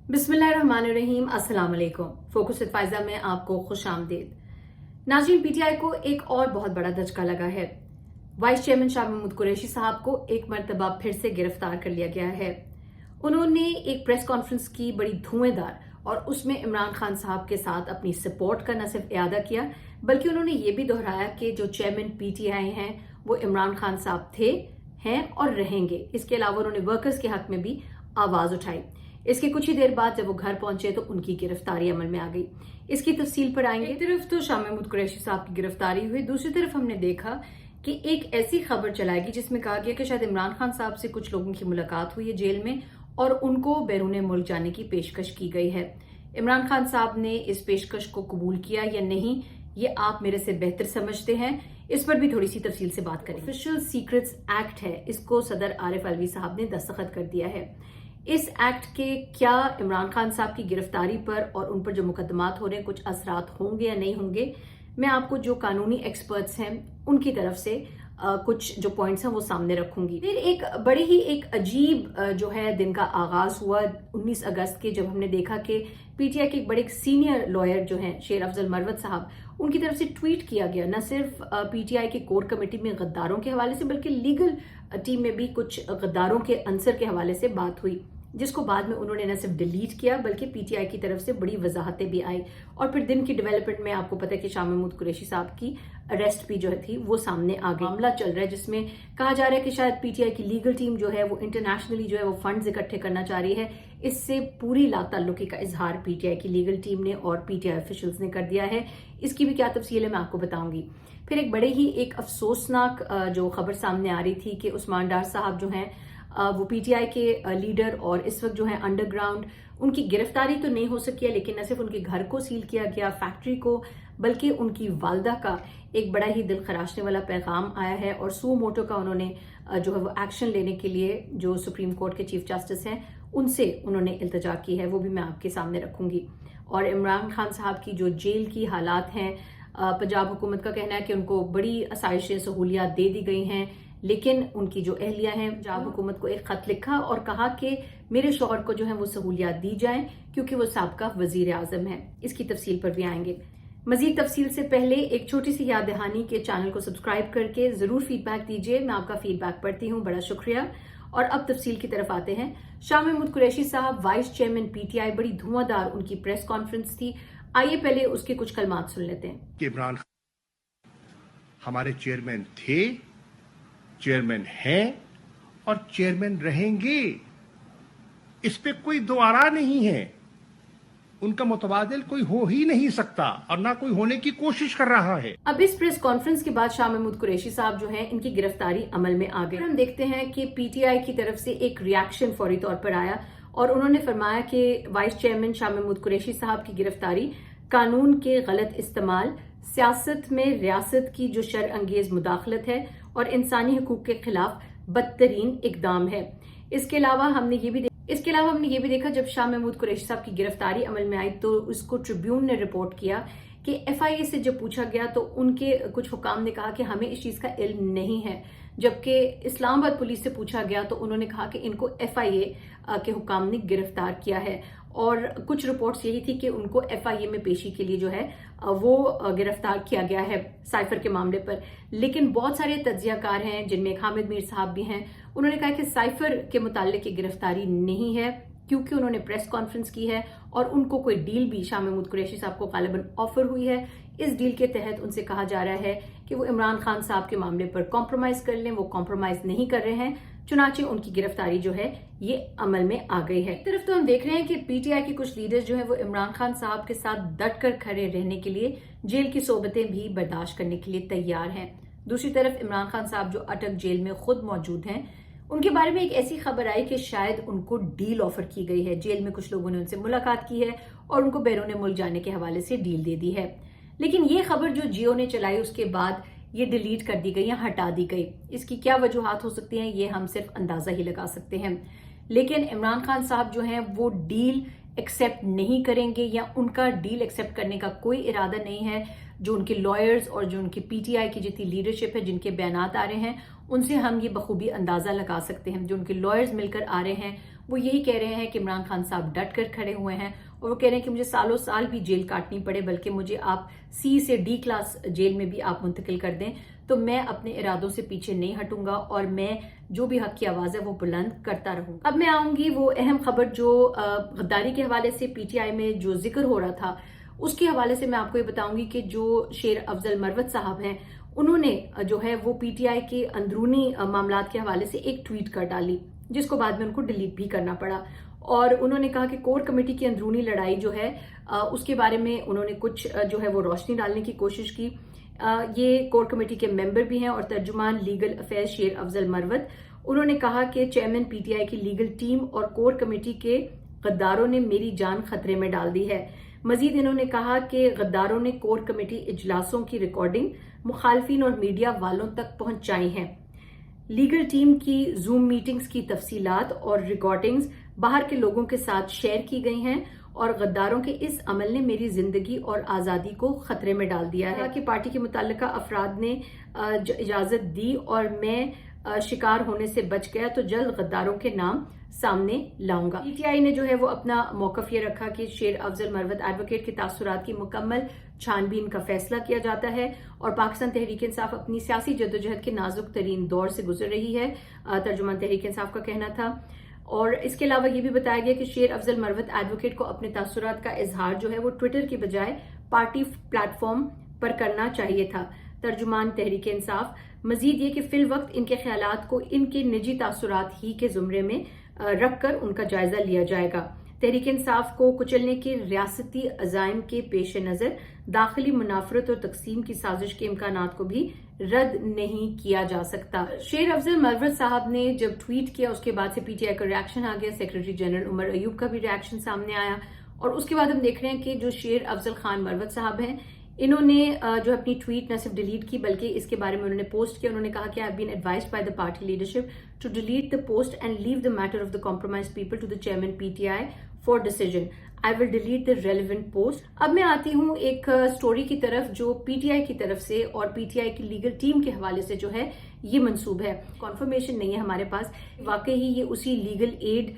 बिस्मिल्लाहिर्रहमानिर्रहीम, अस्सलाम वालेकुम। फोकस विद फायजा में आपको खुश आमदीद। नाज़रीन, पीटीआई को एक और बहुत बड़ा धचका लगा है। वाइस चेयरमैन शाह महमूद कुरैशी साहब को एक मरतबा फिर से गिरफ्तार कर लिया गया है। उन्होंने एक प्रेस कॉन्फ्रेंस की बड़ी धुएंधार और उसमें इमरान खान साहब के साथ अपनी सपोर्ट का न सिर्फ इयादा किया बल्कि उन्होंने ये भी दोहराया कि जो चेयरमैन पीटीआई हैं वो इमरान खान साहब थे, हैं और रहेंगे। इसके अलावा उन्होंने वर्कर्स के हक में भी आवाज उठाई। इसके कुछ ही देर बाद जब वो घर पहुंचे तो उनकी गिरफ्तारी अमल में आ गई। इसकी तफसील पर आएंगे। एक तरफ तो शाह महमूद कुरैशी साहब की गिरफ्तारी हुई, दूसरी तरफ हमने देखा कि एक ऐसी खबर चलाएगी जिसमें कहा गया कि शायद इमरान खान साहब से कुछ लोगों की मुलाकात हुई है जेल में और उनको बैरून मुल्क जाने की पेशकश की गई है। इमरान खान साहब ने इस पेशकश को कबूल किया या नहीं, ये आप मेरे से बेहतर समझते हैं। इस पर भी थोड़ी सी तफसील से बात करें। ऑफिशियल सीक्रेट्स एक्ट है, इसको सदर आरिफ अलवी साहब ने दस्तखत कर दिया है। इस एक्ट के क्या इमरान खान साहब की गिरफ्तारी पर और उन पर जो मुकदमात हो रहे हैं कुछ असरात होंगे या नहीं होंगे, मैं आपको जो कानूनी एक्सपर्ट्स हैं उनकी तरफ से कुछ जो पॉइंट्स हैं वो सामने रखूंगी। फिर एक बड़े ही एक अजीब जो है दिन का आगाज हुआ 19 अगस्त के, जब हमने देखा कि पीटीआई के एक बड़े सीनियर लॉयर जो हैं शेर अफजल मरवत साहब, उनकी तरफ से ट्वीट किया गया न सिर्फ पीटीआई के कोर कमेटी में गद्दारों के हवाले से बल्कि लीगल टीम में भी कुछ गद्दारों के अंसर के हवाले से बात हुई, जिसको बाद में उन्होंने न सिर्फ डिलीट किया बल्कि पीटीआई की तरफ से बड़ी वजाहतें भी आई। और फिर दिन की डेवलपमेंट में आपको पता है कि शाह महमूद कुरैशी साहब की अरेस्ट भी जो थी वो सामने आ गई। मामला चल रहा है जिसमें कहा जा रहा है कि शायद पीटीआई की लीगल टीम जो है वो इंटरनेशनली जो है वो फंड्स इकट्ठे करना चाह रही है। इससे पूरी लाताल्लुकी का इजहार पीटीआई की लीगल टीम ने और पीटीआई ऑफिशियल्स ने कर दिया है। इसकी भी क्या तफसील है मैं आपको बताऊंगी। फिर एक बड़े ही एक अफसोसनाक जो खबर सामने आ रही थी कि उस्मान डार साहब जो हैं वो पीटीआई के लीडर और इस वक्त जो है अंडरग्राउंड, उनकी गिरफ्तारी तो नहीं हो सकी है लेकिन न सिर्फ उनके घर को सील किया गया, फैक्ट्री को, बल्कि उनकी वालदा का एक बड़ा ही दिल खराशने वाला पैगाम आया है और सू मोटो का उन्होंने जो है वो एक्शन लेने के लिए जो सुप्रीम कोर्ट के चीफ जस्टिस हैं उनसे उन्होंने इल्तजा की है, वो भी मैं आपके सामने रखूंगी। और इमरान खान साहब की जो जेल की हालात हैं, पंजाब हुकूमत का कहना है कि उनको बड़ी आसाइशें सहूलियात दे दी गई हैं, लेकिन उनकी जो अहलिया हैं पंजाब हुकूमत को एक खत लिखा और कहा कि मेरे शौहर को जो है वो सहूलियात दी जाएं क्योंकि वो साबका वजीर आजम है। इसकी तफसील पर भी आएंगे। मजीद तफसील से पहले एक छोटी सी याद दहानी के चैनल को सब्सक्राइब करके जरूर फीडबैक दीजिए, मैं आपका फीडबैक पढ़ती हूँ, बड़ा शुक्रिया। और अब तफसील की तरफ आते हैं। शाह महमूद कुरैशी साहब वाइस चेयरमैन पीटीआई, बड़ी धुआंधार उनकी प्रेस कॉन्फ्रेंस थी। आइए पहले उसके कुछ कलमात सुन लेते हैं। इमरान हमारे चेयरमैन थे, चेयरमैन हैं और चेयरमैन रहेंगे, इस पे कोई दो आरा नहीं है। उनका मुतबादिल कोई हो ही नहीं सकता और ना कोई होने की कोशिश कर रहा है। अब इस प्रेस कॉन्फ्रेंस के बाद शाह महमूद कुरैशी साहब जो हैं इनकी गिरफ्तारी अमल में आ गई। हम देखते हैं कि पीटीआई की तरफ से एक रिएक्शन फौरी तौर पर आया और उन्होंने फरमाया कि वाइस चेयरमैन शाह महमूद कुरैशी साहब की गिरफ्तारी कानून के गलत इस्तेमाल, सियासत में रियासत की जो शर अंगेज मुदाखलत है और इंसानी हकूक के खिलाफ बदतरीन इकदाम है। इसके अलावा हमने ये भी देखा जब शाह महमूद कुरैशी साहब की गिरफ्तारी अमल में आई तो उसको ट्रिब्यून ने रिपोर्ट किया कि एफआईए से जब पूछा गया तो उनके कुछ हुकाम ने कहा कि हमें इस चीज का इल्म नहीं है, जबकि इस्लामाबाद पुलिस से पूछा गया तो उन्होंने कहा कि इनको एफआईए के हुकाम ने गिरफ्तार किया है। और कुछ रिपोर्ट्स यही थी कि उनको एफआईए में पेशी के लिए जो है वो गिरफ्तार किया गया है साइफर के मामले पर। लेकिन बहुत सारे तज्जियाकार हैं जिनमें हामिद मीर साहब भी हैं, उन्होंने कहा कि साइफर के मुताल्लिक गिरफ्तारी नहीं है क्योंकि उन्होंने प्रेस कॉन्फ्रेंस की है और उनको कोई डील भी शाह महमूद कुरैशी साहब को गालिबन ऑफर हुई है। इस डील के तहत उनसे कहा जा रहा है कि वो इमरान खान साहब के मामले पर कॉम्प्रोमाइज कर लें, वो कॉम्प्रोमाइज नहीं कर रहे हैं, चुनाचे उनकी गिरफ्तारी जो है ये अमल में आ गई है। एक तरफ तो हम देख रहे हैं कि पीटीआई के कुछ लीडर्स जो है वो इमरान खान साहब के साथ डट कर खड़े रहने के लिए जेल की सोबतें भी बर्दाश्त करने के लिए तैयार हैं। दूसरी तरफ इमरान खान साहब जो अटक जेल में खुद मौजूद हैं, उनके बारे में एक ऐसी खबर आई कि शायद उनको डील ऑफर की गई है। जेल में कुछ लोगों ने उनसे मुलाकात की है और उनको बैरून मुल्क जाने के हवाले से डील दे दी है। लेकिन ये खबर जो जियो ने चलाई उसके बाद ये डिलीट कर दी गई या हटा दी गई। इसकी क्या वजूहात हो सकती हैं ये हम सिर्फ अंदाजा ही लगा सकते हैं। लेकिन इमरान खान साहब जो हैं वो डील एक्सेप्ट नहीं करेंगे या उनका डील एक्सेप्ट करने का कोई इरादा नहीं है। जो उनके लॉयर्स और जो उनकी पीटीआई की जितनी लीडरशिप है, जिनके बयानात आ रहे हैं, उनसे हम ये बखूबी अंदाजा लगा सकते हैं। जो उनके लॉयर्स मिलकर आ रहे हैं وہ یہی کہہ رہے ہیں کہ عمران خان صاحب ڈٹ کر کھڑے ہوئے ہیں اور وہ کہہ رہے ہیں کہ مجھے سالوں سال بھی جیل کاٹنی پڑے بلکہ مجھے آپ C سے D کلاس جیل میں بھی آپ منتقل کر دیں تو میں اپنے ارادوں سے پیچھے نہیں ہٹوں گا اور میں جو بھی حق کی آواز ہے وہ بلند کرتا رہوں گا۔ اب میں آؤں گی وہ اہم خبر جو غداری کے حوالے سے PTI میں جو ذکر ہو رہا تھا اس کے حوالے سے میں آپ کو یہ بتاؤں گی کہ جو شیر افضل مروت صاحب ہیں انہوں نے جو ہے وہ PTI کے اندرونی معاملات کے حوالے سے ایک ٹویٹ کر ڈالی جس کو بعد میں ان کو ڈیلیٹ بھی کرنا پڑا، اور انہوں نے کہا کہ کور کمیٹی کی اندرونی لڑائی جو ہے اس کے بارے میں انہوں نے کچھ جو ہے وہ روشنی ڈالنے کی کوشش کی۔ یہ کور کمیٹی کے ممبر بھی ہیں اور ترجمان لیگل افیئر شیر افضل مروت، انہوں نے کہا کہ چیئرمین PTI کی لیگل ٹیم اور کور کمیٹی کے غداروں نے میری جان خطرے میں ڈال دی ہے۔ مزید انہوں نے کہا کہ غداروں نے کور کمیٹی اجلاسوں کی ریکارڈنگ مخالفین اور میڈیا والوں تک پہنچائی ہیں۔ لیگل ٹیم کی زوم میٹنگز کی تفصیلات اور ریکارڈنگز باہر کے لوگوں کے ساتھ شیئر کی گئی ہیں اور غداروں کے اس عمل نے میری زندگی اور آزادی کو خطرے میں ڈال دیا ہے کہ پارٹی کے متعلقہ افراد نے اجازت دی اور میں شکار ہونے سے بچ گیا تو جلد غداروں کے نام سامنے لاؤں گا۔ PTI نے جو ہے وہ اپنا موقف یہ رکھا کہ شیر افضل مروت ایڈوکیٹ کے تاثرات کی مکمل چھان بین کا فیصلہ کیا جاتا ہے اور پاکستان تحریک انصاف اپنی سیاسی جدوجہد کے نازک ترین دور سے گزر رہی ہے، ترجمان تحریک انصاف کا کہنا تھا۔ اور اس کے علاوہ یہ بھی بتایا گیا کہ شیر افضل مروت ایڈوکیٹ کو اپنے تاثرات کا اظہار جو ہے وہ ٹویٹر کی بجائے پارٹی پلیٹ فارم پر کرنا چاہیے تھا، ترجمان تحریک انصاف۔ مزید یہ کہ فی الوقت ان کے خیالات کو ان کے نجی تاثرات ہی کے زمرے میں رکھ کر ان کا جائزہ لیا جائے گا۔ تحریک انصاف کو کچلنے کے ریاستی عزائم کے پیش نظر داخلی منافرت اور تقسیم کی سازش کے امکانات کو بھی رد نہیں کیا جا سکتا۔ شیر افضل مروت صاحب نے جب ٹویٹ کیا اس کے بعد سے PTI کا ریاکشن آ گیا، سیکرٹری جنرل عمر ایوب کا بھی ریاکشن سامنے آیا اور اس کے بعد ہم دیکھ رہے ہیں کہ جو شیر افضل خان مروت صاحب ہیں انہوں نے جو اپنی ٹویٹ نہ صرف ڈیلیٹ کی بلکہ اس کے بارے میں انہوں نے پوسٹ کیا۔ انہوں نے کہا کہ I have been advised by the party leadership to delete the post and leave the matter of the compromised people to the chairman PTI for decision. I will delete the relevant post. اب میں آتی ہوں ایک story کی طرف جو PTI کی طرف سے اور PTI کی لیگل ٹیم کے حوالے سے جو ہے یہ منسوب ہے۔ کنفرمیشن نہیں ہے ہمارے پاس واقعی یہ اسی لیگل ایڈ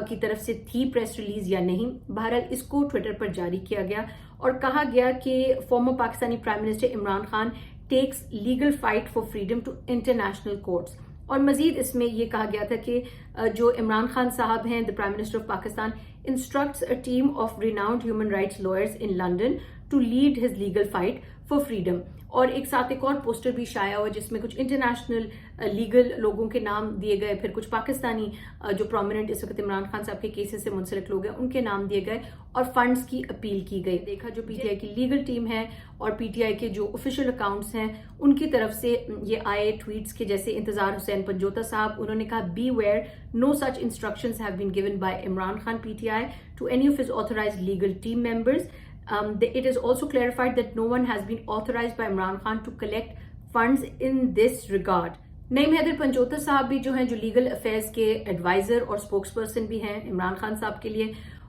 کی طرف سے تھی پریس ریلیز یا نہیں، بہرحال اس کو ٹویٹر پر جاری کیا گیا اور کہا گیا کہ former Pakistani prime minister Imran Khan takes legal fight for freedom to international courts, اور مزید اس میں یہ کہا گیا تھا کہ جو عمران خان صاحب ہیں the Prime Minister of Pakistan instructs a team of renowned human rights lawyers in London to lead his legal fight for freedom۔ اور ایک ساتھ ایک اور پوسٹر بھی شائع ہوا جس میں کچھ انٹرنیشنل لیگل لوگوں کے نام دیے گئے، پھر کچھ پاکستانی جو پرومیننٹ اس وقت عمران خان صاحب کے کیسز سے منسلک لوگ ہیں ان کے نام دیے گئے اور فنڈز کی اپیل کی گئی۔ دیکھا جو PTI کی لیگل ٹیم ہے اور PTI کے جو آفیشیل اکاؤنٹس ہیں ان کی طرف سے یہ آئے ٹویٹس کے، جیسے انتظار حسین پنجوتا صاحب انہوں نے کہا beware no such instructions have been given by Imran Khan PTI to any of his authorized legal team members. It is also clarified that no one has been authorized by Imran Khan to collect funds in this regard. نعیم حیدر پنجوتا صاحب بھی جو ہیں جو legal affairs کے advisor اور spokes person بھی ہیں عمران خان صاحب کے لیے،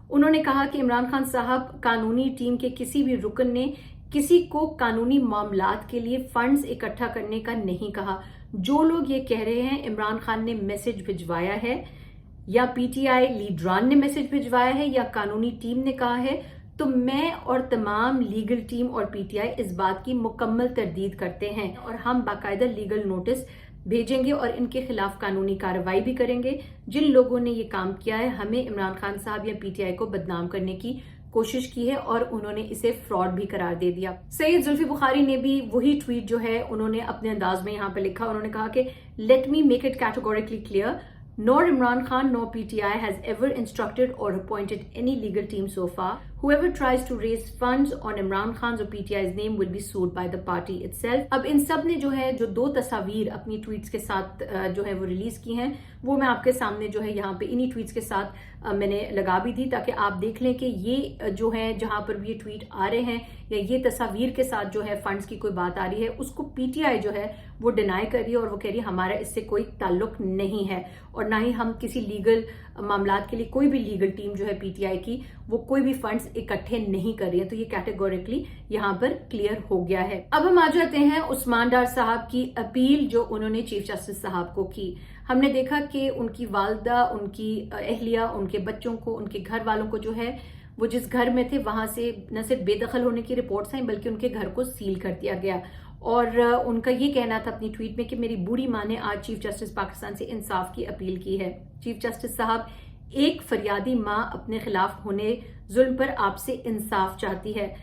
انہوں نے کہا کہ عمران خان صاحب قانونی ٹیم کے کسی بھی رکن نے کسی کو قانونی معاملات کے لیے فنڈز اکٹھا کرنے کا نہیں کہا۔ جو لوگ یہ کہہ رہے ہیں عمران خان نے میسج بھجوایا ہے یا PTI لیڈران نے میسج بھجوایا ہے یا قانونی ٹیم نے کہا ہے، تو میں اور تمام لیگل ٹیم اور PTI اس بات کی مکمل تردید کرتے ہیں اور ہم باقاعدہ لیگل نوٹس بھیجیں گے اور ان کے خلاف قانونی کارروائی بھی کریں گے۔ جن لوگوں نے یہ کام کیا ہے ہمیں عمران خان صاحب یا PTI کو بدنام کرنے کی کوشش کی ہے اور انہوں نے اسے فراڈ بھی قرار دے دیا۔ سید زلفی بخاری نے بھی وہی ٹویٹ جو ہے انہوں نے اپنے انداز میں یہاں پہ لکھا، انہوں نے کہا کہ let me make it categorically clear nor Imran Khan nor PTI has ever instructed or appointed any legal team so far. Whoever tries to raise funds on Imran Khan's or PTI's name will be sued by the party itself. اب ان سب نے جو ہے جو دو تصاویر اپنی tweets کے ساتھ جو ہے وہ ریلیز کی ہیں وہ میں آپ کے سامنے جو ہے یہاں پہ انہی ٹویٹس کے ساتھ میں نے لگا بھی دی تاکہ آپ دیکھ لیں کہ یہ جو ہے جہاں پر بھی یہ ٹویٹ آ رہے ہیں یا یہ تصاویر کے ساتھ جو ہے فنڈز کی کوئی بات آ رہی ہے اس کو PTI جو ہے وہ ڈینائی کر رہی ہے اور وہ کہہ رہی ہے ہمارا اس سے کوئی تعلق نہیں ہے اور نہ ہی ہم کسی لیگل معاملات کے لیے کوئی بھی لیگل ٹیم جو ہے PTI کی وہ کوई भी फंड्स इकट्ठे नहीं कर रही है, तो ये कैटेगोरिकली यहाँ पर क्लियर हो गया है। अब हम आ जाते हैं उस्मान डार साहब की अपील जो उन्होंने चीफ जस्टिस साहब को की। हमने देखा कि उनकी वालदा, उनकी अहलिया, उनके बच्चों को, उनके घर वालों को जो है वो जिस घर में थे वहां से न सिर्फ बेदखल होने की रिपोर्ट्स आई बल्कि उनके घर को सील कर दिया गया। और उनका ये कहना था अपनी ट्वीट में कि मेरी बूढ़ी माँ ने आज चीफ जस्टिस पाकिस्तान से इंसाफ की अपील की है। चीफ जस्टिस साहब, एक फरियादी माँ अपने खिलाफ होने जुल्म पर आपसे इंसाफ चाहती है।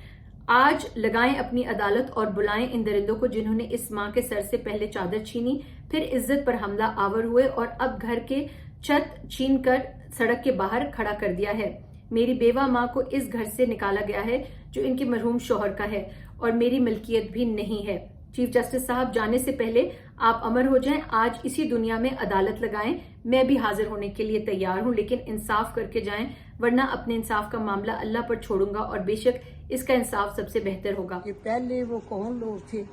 आज लगाएं अपनी अदालत और बुलाएं इन दरिंदों को जिन्होंने इस माँ के सर से पहले चादर छीनी, फिर इज्जत पर हमला आवर हुए और अब घर के छत छीन कर सड़क के बाहर खड़ा कर दिया है। मेरी बेवा माँ को इस घर से निकाला गया है जो इनके मरहूम शौहर का है और मेरी मिल्कियत भी नहीं है। चीफ जस्टिस साहब, जाने से पहले आप अमर हो जाएं, आज इसी दुनिया में अदालत लगाएं। मैं भी हाजिर होने के लिए तैयार हूं, लेकिन इंसाफ करके जाएं, वरना अपने इंसाफ का मामला अल्लाह पर छोड़ूंगा और बेशक इसका इंसाफ सबसे बेहतर होगा। कि पहले वो कौन लोग थे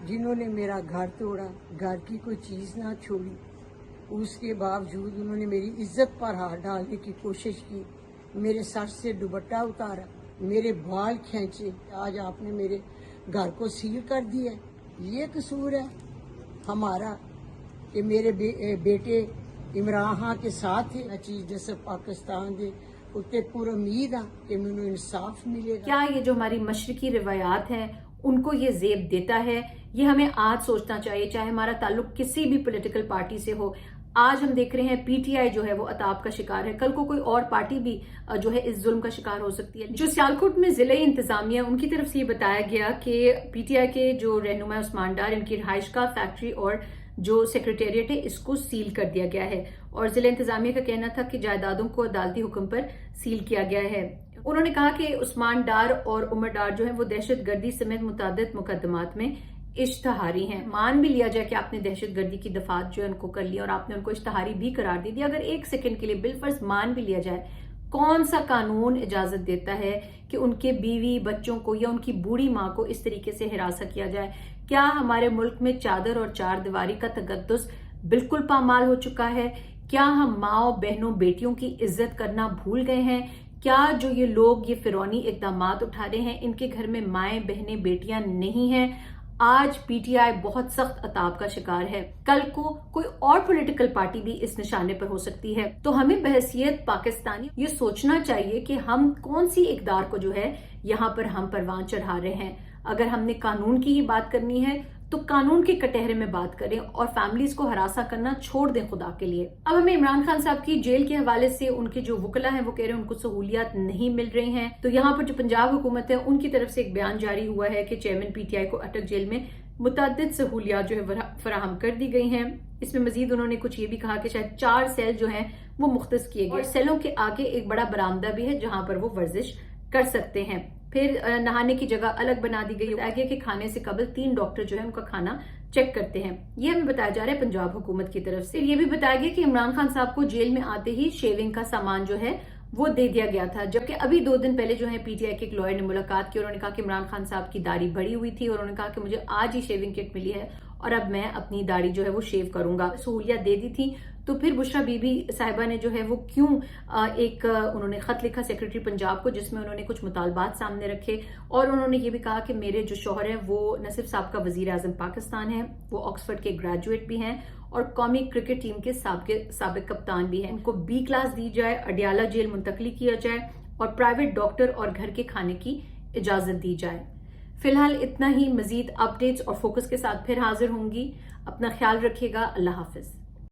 जिन्होंने मेरा घर तोड़ा, घर की कोई चीज ना छोड़ी, उसके बावजूद उन्होंने मेरी इज्जत पर हाथ डालने की कोशिश की, मेरे सर से दुपट्टा उतारा, मेरे बाल खींचे। आज आपने मेरे घर को सील कर दिया। ये कसूर है हमारा कि मेरे बेटे इमरान खान के साथ है। चीफ जस्टिस पाकिस्तान दे उत्ते पूरी उम्मीद है कि मैनू इंसाफ मिलेगा। क्या ये जो हमारी मशरकी रिवायात हैं उनको ये जेब देता है? ये हमें आज सोचना चाहिए, चाहे हमारा ताल्लुक किसी भी पॉलिटिकल पार्टी से हो। आज हम देख रहे हैं पीटीआई जो है वो अताब का शिकार है, कल को कोई और पार्टी भी जो है इस जुल्म का शिकार हो सकती है। जो सियालकोट में जिले इंतजामिया, उनकी तरफ से ये बताया गया कि पीटीआई के जो रहनुमा उस्मान डार, इनकी रिहाइश का फैक्ट्री और जो सेक्रेटेरिएट है इसको सील कर दिया गया है और जिला इंतजामिया का कहना था कि जायदादों को अदालती हुक्म पर सील किया गया है। उन्होंने कहा कि उस्मान डार और उमर डार जो है वो दहशत गर्दी समेत मुतादिद मुकदमात में इश्तहारी हैं। मान भी लिया जाए कि आपने दहशत गर्दी की दफात जो है उनको कर ली और आपने उनको इश्तहारी भी करार दे दी, अगर एक सेकंड के लिए बिलफर्ज मान भी लिया जाए, कौन सा कानून इजाजत देता है कि उनके बीवी बच्चों को या उनकी बूढ़ी माँ को इस तरीके से हिरासा किया जाए? क्या हमारे मुल्क में चादर और चार दीवारी का तकद्दुस बिल्कुल पामाल हो चुका है? क्या हम माओ बहनों बेटियों की इज्जत करना भूल गए हैं? क्या जो ये लोग ये फिरौनी इकदामात उठा रहे हैं इनके घर में माएं बहनें बेटियां नहीं हैं? आज पीटीआई बहुत सख्त अताब का शिकार है, कल को कोई और पॉलिटिकल पार्टी भी इस निशाने पर हो सकती है। तो हमें बहसियत पाकिस्तानी ये सोचना चाहिए कि हम कौन सी इकदार को जो है यहाँ पर हम परवान चढ़ा रहे हैं। अगर हमने कानून की ही बात करनी है तो कानून के कटहरे में बात करें और फैमिलीज को हरासा करना छोड़ दें खुदा के लिए। अब हमें इमरान खान साहब की जेल के हवाले से उनके जो वकला हैं वो कह रहे हैं उनको सहूलियात नहीं मिल रही हैं। तो यहाँ पर जो पंजाब हुकूमत है उनकी तरफ से एक बयान जारी हुआ है कि चेयरमैन पीटीआई को अटक जेल में मुतअद्दिद सहूलियात जो है फराहम कर दी गई हैं। इसमें मजीद उन्होंने कुछ ये भी कहा कि शायद 4 सेल जो है वो मुख्तस किए गए और सेलों के आगे एक बड़ा बरामदा भी है जहां पर वो वर्जिश कर सकते हैं। फिर नहाने की जगह अलग बना दी गई। आगे के खाने से कबल 3 डॉक्टर जो है उनका खाना चेक करते हैं। ये हमें बताया जा रहा है पंजाब हुकूमत की तरफ से। ये भी बताया गया कि इमरान खान साहब को जेल में आते ही शेविंग का सामान जो है वो दे दिया गया था, जबकि अभी 2 दिन पहले जो है पीटीआई के एक लॉयर ने मुलाकात की। उन्होंने कहा कि इमरान खान साहब की दाढ़ी बढ़ी हुई थी और उन्होंने कहा कि मुझे आज ही शेविंग किट मिली है और अब मैं अपनी दाढ़ी जो है वो शेव करूंगा। सहूलियत दे दी थी। तो फिर बुशरा बीबी साहिबा ने जो है वो क्यों उन्होंने खत लिखा सेक्रेटरी पंजाब को जिसमें उन्होंने कुछ मुतालबात सामने रखे और उन्होंने ये भी कहा कि मेरे जो शौहर हैं वो नसीब साहब का वजीर आजम पाकिस्तान है, वो ऑक्सफोर्ड के ग्रेजुएट भी हैं और कौमी क्रिकेट टीम के साबिक कप्तान भी हैं। उनको B क्लास दी जाए, अडियाला जेल मुंतकली किया जाए और प्राइवेट डॉक्टर और घर के खाने की इजाजत दी जाए। फिलहाल इतना ही। मजीद अपडेट्स और फोकस के साथ फिर हाजिर होंगी। अपना ख्याल रखिएगा। अल्लाह हाफिज।